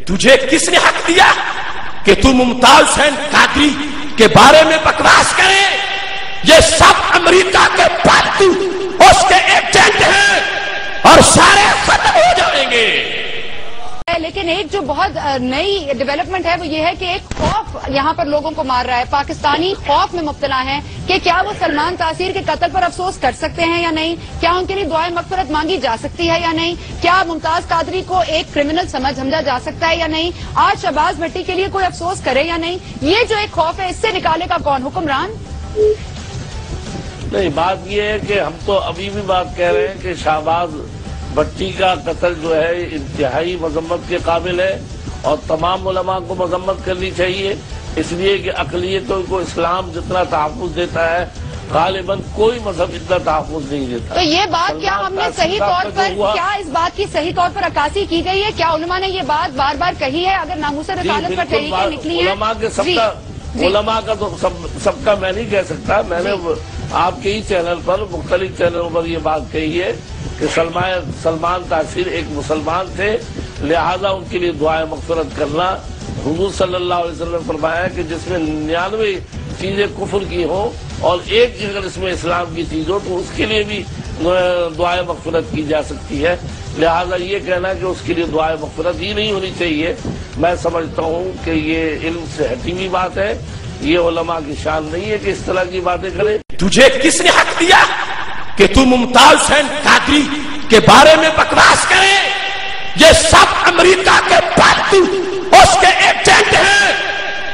तुझे किसने हक दिया कि तू मुमताज हुसैन कादरी के बारे में बकवास करे? ये सब अमेरिका के पालतू उसके एजेंट हैं और सारे खत्म हो जाएंगे। लेकिन एक जो बहुत नई डेवलपमेंट है वो ये है कि एक खौफ यहाँ पर लोगों को मार रहा है। पाकिस्तानी खौफ में मुब्तला हैं कि क्या वो सलमान तासीर के कत्ल पर अफसोस कर सकते हैं या नहीं, क्या उनके लिए दुआए मगफिरत मांगी जा सकती है या नहीं, क्या मुमताज कादरी को एक क्रिमिनल समझा जा सकता है या नहीं, आज शहबाज भट्टी के लिए कोई अफसोस करे या नहीं। ये जो एक खौफ है इससे निकालेगा कौन हुक्मरान? नहीं, बात ये है कि हम तो अभी भी बात कह रहे हैं कि शहबाज भट्टी का कत्ल जो है इंतहाई मजम्मत के काबिल है और तमाम उलमा को मजम्मत करनी चाहिए, इसलिए कि अक़लियतों को इस्लाम जितना तहफ़्फ़ुज़ देता है गालिबन कोई मजहब इतना तहफ़्फ़ुज़ नहीं देता। तो ये बात क्या हमने सही तौर पर, क्या इस बात की सही तौर पर अक्कासी की गई है? क्या उलमा ने ये बात बार बार कही है? अगर नामूस रिसालत पर तहरीकें निकली है, उलमा का तो सबका मैं नहीं कह सकता। मैंने आपके ही चैनल पर, मुख्तलिफ चैनलों पर ये बात कही है कि सलमान तासीर एक मुसलमान थे, लिहाजा उनके लिए दुआए मग़फ़िरत करना। हुज़ूर सल्लल्लाहु अलैहि वसल्लम ने फरमाया कि जिसमें 99 चीजें कुफ्र की हों और एक अगर इसमें इस्लाम की चीज हो तो उसके लिए भी दुआए मग़फ़िरत की जा सकती है। लिहाजा ये कहना कि उसके लिए दुआए मग़फ़िरत ही नहीं होनी चाहिए, मैं समझता हूँ कि ये इल्म से हटी हुई बात है। ये उलमा की शान नहीं है कि इस तरह की बातें करें। तुझे किसने हक दिया कि तू मुमताज हुसैन कादरी के बारे में बकवास करे? ये सब अमेरिका के पालतू उसके एजेंट हैं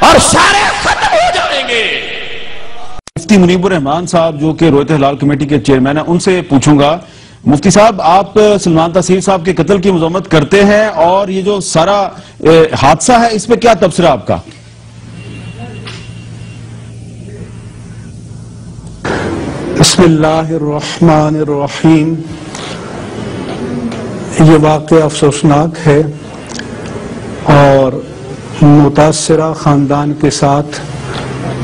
और सारे खत्म हो जाएंगे। मुफ्ती मुनीबुर रहमान साहब जो कि रोयत हिलाल कमेटी के चेयरमैन हैं, उनसे पूछूंगा, मुफ्ती साहब आप सलमान तासीर साहब के कत्ल की मज़म्मत करते हैं और ये जो सारा हादसा है इस पे क्या तबसरा आपका? बिस्मिल्लाहिर्रहमानिर्रहीम। ये वाक़या अफसोसनाक है और मुतासिरा ख़ानदान के साथ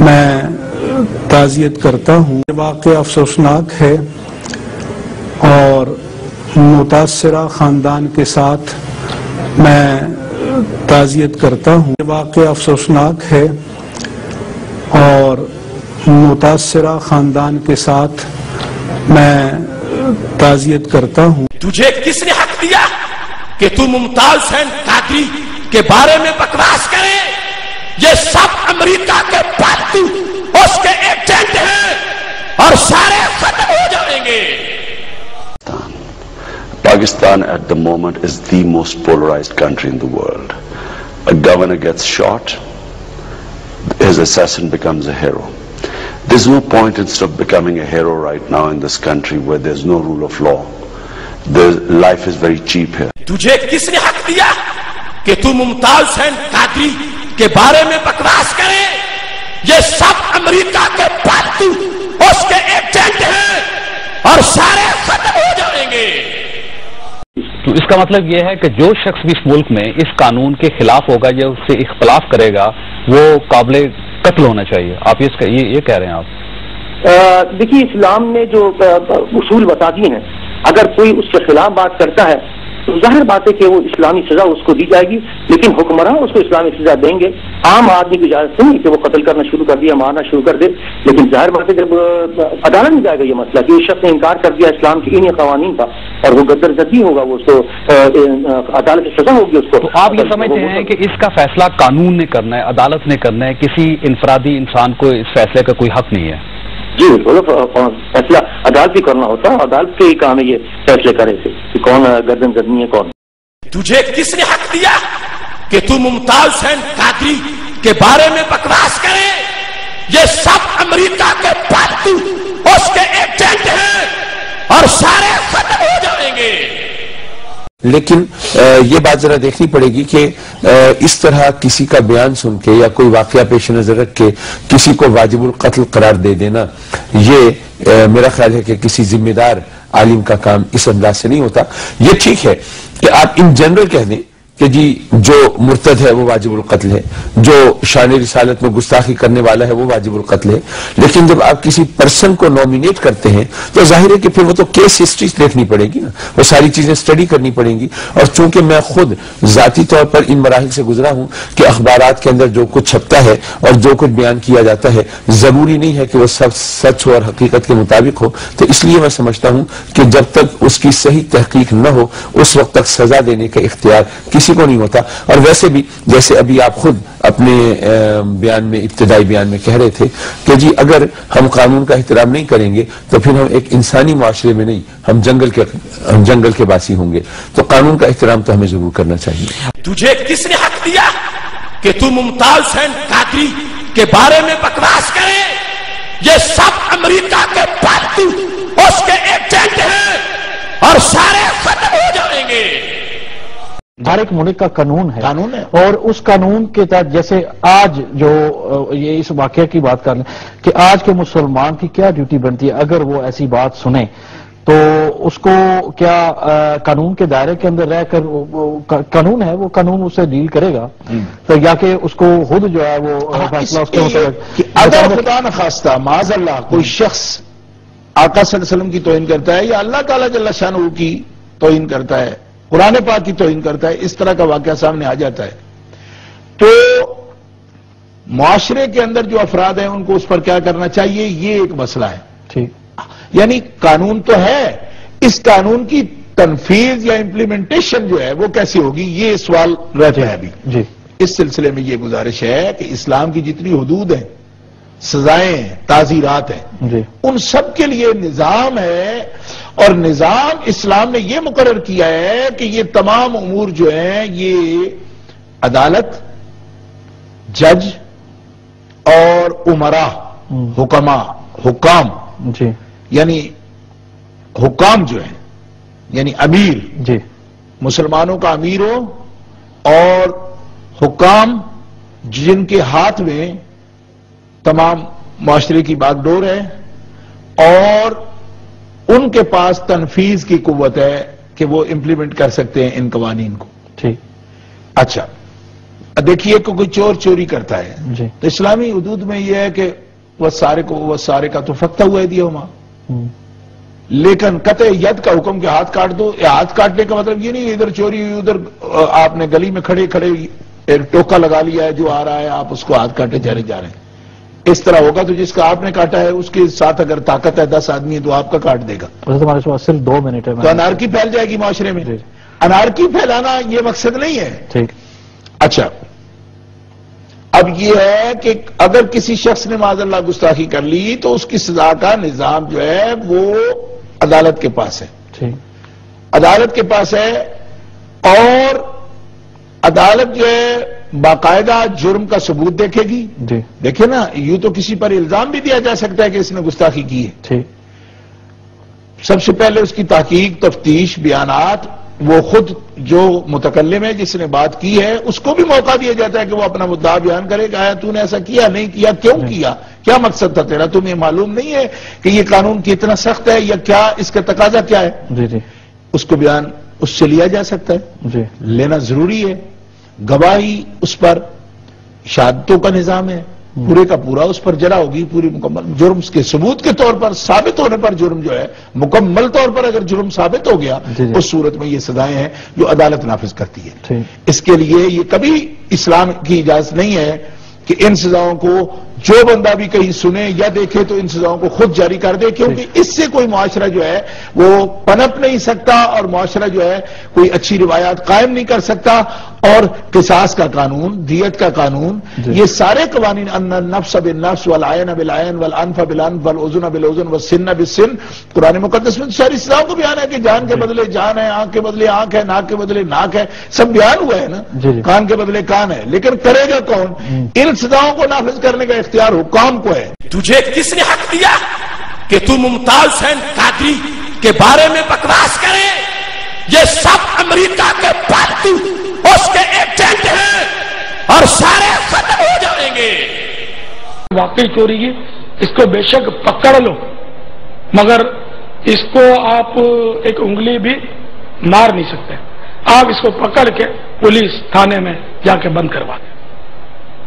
मैं ताज़ियत करता हूँ। ये वाक़या अफसोसनाक है और मुतासिरा ख़ानदान के साथ मैं ताज़ियत करता हूँ। ये वाक़या अफसोसनाक है और मुतासिरा ख़ानदान के साथ मैं ताज़ियत करता हूँ। तुझे किसने हक दिया कि तू मुमताज हुसैन कादरी के बारे में बकवास करे? ये सब अमेरिका के पालतू उसके एजेंट हैं और सारे खत्म हो जाएंगे। Pakistan at the moment is the most polarized country in the world. A governor gets shot, his assassin becomes a hero. There's no point in stop becoming a hero right now in this country where there's no rule of law. Life is very cheap here. तुझे किसने हक दिया कि तू मुमताज हुसैन कादरी के बारे में बकवास करे? ये सब अमेरिका के पालतू उसके एजेंट हैं और सारे खत्म हो जाएंगे। तो इसका मतलब यह है कि जो शख्स भी इस मुल्क में इस कानून के खिलाफ होगा या उससे इख्तलाफ करेगा वो काबिल कत्ल होना चाहिए। आप ये कह रहे हैं आप? देखिए, इस्लाम ने जो उसूल बता दिए हैं, अगर कोई उसके खिलाफ बात करता है तो जाहिर बात है कि वो इस्लामी सजा उसको दी जाएगी, लेकिन हुक्मरान उसको इस्लामी सजा देंगे। आम आदमी की इजाजत नहीं कि वो कत्ल करना शुरू कर दिया, मारना शुरू कर दे, लेकिन जाहिर बात है जब अदालत में जाएगा ये मसला कि उस शख्स ने इनकार कर दिया इस्लाम की इन कवानीन का और वो गद्दार जद्दी होगा, वो उसको अदालत की सजा होगी उसको। तो आप ये समझते हैं कि इसका फैसला कानून ने करना है, अदालत ने करना है, किसी इनफरादी इंसान को इस फैसले का कोई हक नहीं है? जी बिल्कुल, फैसला अदालत भी करना होता है, अदालत के ही काम है ये फैसले करे कि कौन गर्दन जदनी है कौन। तुझे किसने हक दिया कि तू मुमताज हुसैन कादरी के बारे में बकवास करे? ये सब अमेरिका के पालतू उसके एजेंट हैं और सारे खत्म हो जाएंगे। लेकिन ये बात जरा देखनी पड़ेगी कि इस तरह किसी का बयान सुन के या कोई वाकया पेश नजर रख के किसी को वाजिबुल कत्ल करार दे देना, ये मेरा ख्याल है कि किसी जिम्मेदार आलिम का काम इस अंदाज से नहीं होता। ये ठीक है कि आप इन जनरल कह दें کہ جی جو مرتد ہے وہ واجب القتل ہے، جو شان رسالت میں گستاخی کرنے والا ہے وہ واجب القتل ہے. لیکن جب آپ کسی پرسن کو نومینیٹ کرتے ہیں تو ظاہر ہے کہ پھر وہ تو کیس ہسٹری دیکھنی پڑے گی نا، وہ ساری چیزیں سٹڈی کرنی پڑیں گی. اور چونکہ میں خود ذاتی طور پر ان مراحل سے گزرا ہوں کہ اخبارات کے اندر جو کچھ چھپتا ہے اور جو کچھ بیان کیا جاتا ہے ضروری نہیں ہے کہ وہ سب سچ ہو اور حقیقت کے مطابق ہو، تو اس لیے میں سمجھتا ہوں کہ جب تک اس کی صحیح تحقیق نہ ہو اس وقت تک سزا دینے کا اختیار کسی کو نہیں ہوتا. اور ویسے بھی جیسے ابھی آپ خود اپنے بیان میں ابتدائی بیان میں کہہ رہے تھے کہ جی اگر ہم قانون کا احترام نہیں کریں گے تو پھر ہم ایک انسانی معاشرے میں نہیں، ہم جنگل کے باسی ہوں گے. تو قانون کا احترام تو ہمیں ضرور کرنا چاہیے. تجھے کس نے حق دیا کہ تو ممتاز حسین قادری کے بارے میں بکواس کرے؟ یہ سب امریکہ کے پالتو اس کے ایجنٹ ہیں اور سارے ختم ہو جائیں گے. ہر ایک ملک کا قانون ہے اور اس قانون کے تحت جیسے آج جو یہ اس واقعہ کی بات کر لیں کہ آج کے مسلمان کی کیا ڈیوٹی بنتی ہے اگر وہ ایسی بات سنیں تو اس کو کیا قانون کے دائرے کے اندر رہ کر قانون ہے وہ قانون اسے ڈیل کرے گا تو یا کہ اس کو خود جو ہے وہ فیصلہ اس کے مطابق اگر خدا نخواستہ معاذ اللہ کوئی شخص آقا صلی اللہ علیہ وسلم کی توہین کرتا ہے یا اللہ تعالیٰ جل شانہ کی توہین کرتا ہے، قرآن پاک کی توہین کرتا ہے، اس طرح کا واقعہ سامنے آ جاتا ہے تو معاشرے کے اندر جو افراد ہیں ان کو اس پر کیا کرنا چاہیے، یہ ایک مسئلہ ہے. ٹھیک، یعنی قانون تو ہے، اس قانون کی تنفیذ یا امپلیمنٹیشن جو ہے وہ کیسے ہوگی یہ سوال رہتا ہے ابھی. جی اس سلسلے میں یہ گزارش ہے کہ اسلام کی جتنی حدود ہیں، سزائیں ہیں، تعزیرات ہیں، جی ان سب کے لیے نظام ہے اور نظام اسلام نے یہ مقرر کیا ہے کہ یہ تمام امور جو ہیں یہ عدالت، جج اور امراء، حکام جی یعنی حکام جو ہیں یعنی امیر، جی مسلمانوں کا امیر ہو اور حکام جن کے ہاتھ میں تمام معاشرے کی باغ ڈور ہے اور ان کے پاس تنفیذ کی قوت ہے کہ وہ امپلیمنٹ کر سکتے ہیں ان قوانین کو. ٹھیک، اچھا دیکھیے کہ کوئی چور چوری کرتا ہے جی تو اسلامی حدود میں یہ ہے کہ وہ سارے کا تو فقطہ ہوا ہے دیا ہوا، لیکن قطع ید کا حکم کہ ہاتھ کاٹ دو، ہاتھ کاٹنے کا مطلب یہ نہیں ادھر چوری ہوئی ادھر آپ نے گلی میں کھڑے ایک ٹوکا لگا لیا ہے جو آ رہا ہے آپ اس کو ہاتھ کاٹے جا رہے ہیں. اس طرح ہوگا تو جس کا آپ نے کاٹا ہے اس کے ساتھ اگر طاقت ہے 10 آدمی تو آپ کا کاٹ دے گا. تمہارے پاس صرف 2 منٹ ہے تو انارکی پھیل جائے گی معاشرے میں. انارکی پھیلانا یہ مقصد نہیں ہے. ٹھیک، اچھا اب یہ ہے کہ اگر کسی شخص نے معاذ اللہ گستاخی کر لی تو اس کی سزا کا نظام جو ہے وہ عدالت کے پاس ہے. ٹھیک، عدالت کے پاس ہے اور عدالت جو ہے باقاعدہ جرم کا ثبوت دیکھے گی. جی دیکھیں نا یوں تو کسی پر الزام بھی دیا جا سکتا ہے کہ اس نے گستاخی کی ہے. ٹھیک، سب سے پہلے اس کی تحقیق، تفتیش، بیانات، وہ خود جو متکلم ہے جس نے بات کی ہے اس کو بھی موقع دیا جاتا ہے کہ وہ اپنا مدعا بیان کرے کہ آیا تو نے ایسا کیا نہیں کیا، کیوں کیا، کیا مقصد تھا تیرا، تمہیں معلوم نہیں ہے کہ یہ قانون کتنا سخت ہے یا کیا اس کا تقاضا کیا ہے. جی جی اس کو بیان اس سے لیا جا سکتا ہے. جی لینا ضروری ہے. گواہی اس پر شہادتوں کا نظام ہے پورے کا پورا اس پر جرا ہوگی پوری مکمل. جرم کے ثبوت کے طور پر ثابت ہونے پر جرم جو ہے مکمل طور پر اگر جرم ثابت ہو گیا اس صورت میں یہ سزائیں ہیں جو عدالت نافذ کرتی ہے. اس کے لیے یہ کبھی اسلام کی اجازت نہیں ہے کہ ان سزاؤں کو جو بندہ بھی کہیں سنے یا دیکھے تو ان سزاؤں کو خود جاری کر دے، کیونکہ اس سے کوئی معاشرہ جو ہے وہ پنپ نہیں سکتا اور معاشرہ جو ہے کوئی اچھی روایات قائم نہیں کر سکتا. اور قصاص کا قانون، دیت کا قانون، یہ سارے قوانین ان النفس بالنفس والعین بالعین والانف بالانف والاذن بالاذن والسن بالسن، قرآن مقدس میں ساری سزاؤں کو بیان ہے کہ جان کے بدلے جان ہے، آنکھ کے بدلے آنکھ ہے، ناک کے بدلے ناک ہے، سب بیان ہوا ہے نا. کان کے بدلے کان ہے، لیکن کرے گا کون؟ ان سزاؤں کو نافذ کرنے کا اختیار حکام کو ہے. تجھے کس نے حق دیا کہ تو ممتاز حسین قادری کے بارے میں بکواس کرے؟ یہ سب امریکہ کے پالتو اس کے ایجنٹ ہیں اور سارے ختم ہو جائیں گے. واقعی چوری کی اس کو بے شک پکڑ لو مگر اس کو آپ ایک انگلی بھی مار نہیں سکتے. आप इसको पकड़ के पुलिस थाने में जाके बंद करवा दें।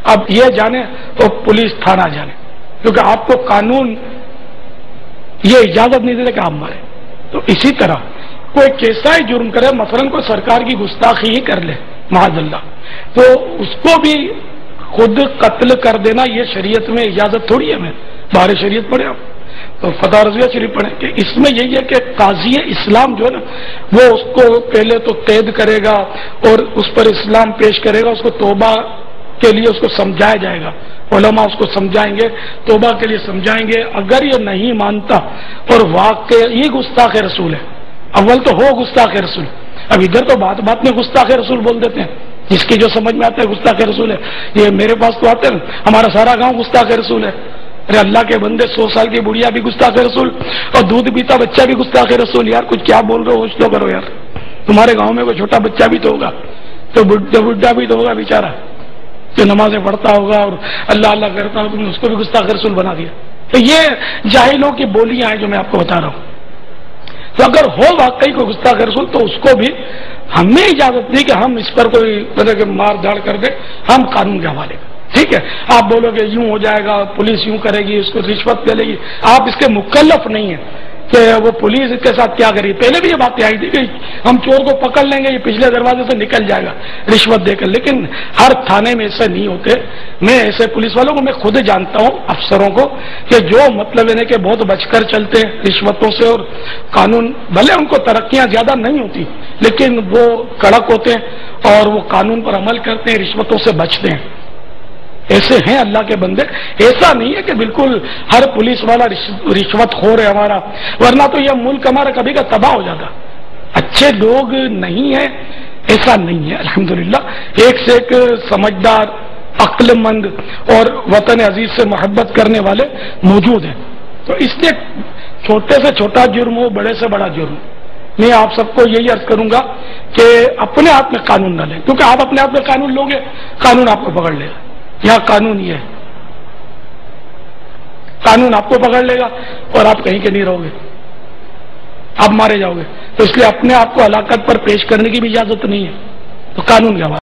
अब ये जाने तो पुलिस थाना जाने, क्योंकि आपको कानून ये इजाजत नहीं देता कि आप मारे। तो इसी तरह कोई कैसा ही जुर्म करे, मसलन कोई सरकार की गुस्ताखी ही कर ले माअज़ल्लाह, तो उसको भी खुद कत्ल कर देना ये शरीयत में इजाजत थोड़ी है। मैं बाहर शरीयत पढ़े आप तो फतवा रज़विया शरीफ पढ़े कि इसमें यही है कि काजी इस्लाम जो है ना, वो उसको पहले तो कैद करेगा और उस पर इस्लाम पेश करेगा, उसको तौबा के लिए उसको समझाया जाएगा, उलमा उसको समझाएंगे, तौबा के लिए समझाएंगे। अगर ये नहीं मानता और वाकई गुस्ताख रसूल है, अव्वल तो हो गुस्ताख रसूल, अब इधर तो बात बात में गुस्ताख रसूल बोल देते हैं, जिसकी जो समझ में आता है गुस्ताख रसूल है। ये मेरे पास तो आते हैं, हमारा सारा गांव गुस्ताख रसूल है। अरे अल्लाह के बंदे, 100 साल की बुढ़िया भी गुस्ताख रसूल और दूध पीता बच्चा भी गुस्ताख रसूल। यार कुछ क्या बोल रहे हो, कुछ तो करो यार। तुम्हारे गांव में कोई छोटा बच्चा भी तो होगा, तो बुढ़ा भी तो होगा बेचारा, जो नमाजें पढ़ता होगा और अल्लाह अल्लाह करता हो, तुमने उसको भी गुस्ताख रसूल बना दिया। तो ये जाहिलों की बोलियां हैं जो मैं आपको बता रहा हूं। तो अगर हो वाकई कोई गुस्ताख रसूल तो उसको भी हमें इजाजत नहीं कि हम इस पर कोई तरह के मार धाड़ कर दे, हम कानून के हवाले कर। ठीक है, आप बोलोगे यूं हो जाएगा, पुलिस यूं करेगी, उसको रिश्वत मिलेगी, आप इसके मुकल्लफ नहीं है कि वो पुलिस इसके साथ क्या करेगी। पहले भी ये बातें आई थी कि हम चोर को पकड़ लेंगे, ये पिछले दरवाजे से निकल जाएगा रिश्वत देकर, लेकिन हर थाने में ऐसे नहीं होते। मैं ऐसे पुलिस वालों को मैं खुद जानता हूं, अफसरों को, कि जो मतलब इन्हें के बहुत बचकर चलते हैं रिश्वतों से, और कानून भले उनको तरक्कियां ज्यादा नहीं होती लेकिन वो कड़क होते हैं और वो कानून पर अमल करते हैं, रिश्वतों से बचते हैं। ऐसे हैं अल्लाह के बंदे। ऐसा नहीं है कि बिल्कुल हर पुलिस वाला रिश्वतखोर है हमारा, वरना तो यह मुल्क हमारा कभी का तबाह हो जाता। अच्छे लोग नहीं है ऐसा नहीं है, अल्हम्दुलिल्लाह एक से एक समझदार, अक्लमंद और वतन अजीज से मोहब्बत करने वाले मौजूद हैं। तो इसलिए छोटे से छोटा जुर्म हो, बड़े से बड़ा जुर्म, मैं आप सबको यही अर्ज करूंगा कि अपने हाथ में कानून न लें, क्योंकि आप अपने हाथ में कानून लोगे, कानून आपको पकड़ लेगा। यह कानून ये है, कानून आपको पकड़ लेगा और आप कहीं के नहीं रहोगे, आप मारे जाओगे। तो इसलिए अपने आप को हलाकत पर पेश करने की भी इजाजत नहीं है, तो कानून के हवाले।